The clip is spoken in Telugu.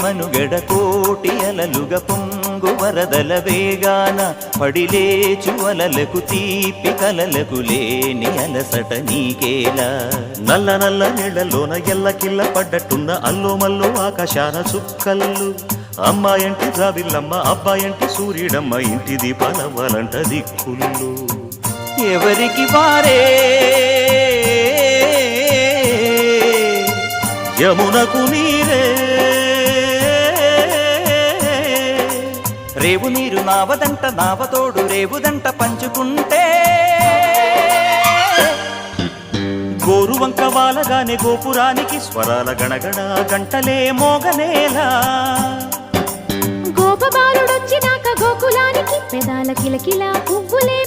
మనుగడ కోటి అలలుగ పొంగు వరదల వేగాన పడిలేచు అలలకు తీపి కలలకు లేని అలసట నీకేలా నల్ల నల్ల నీళ్లలోన ఎల్లకిల్ల పడ్డట్టున్న అల్లో మల్లో ఆకాశాన చుక్కల్లు అమ్మాయంటి జాబిల్లమ్మ అబ్బాయంటి సూర్యుడమ్మ ఇంటి దీపాలవ్వాలంట దిక్కుళ్ళు ఎవరికి వారే యమునకు నీరే రేవు నీరు నావదంట నావతోడు రేవుదంట పంచుకుంటే గోరువంక వాలగానే గోపురానికి స్వరాల గణగణ గంటలే మోగనేలా గోపబాలుడొచ్చినాక గోకులానికి పెదాల కిలకిలా పువ్వులే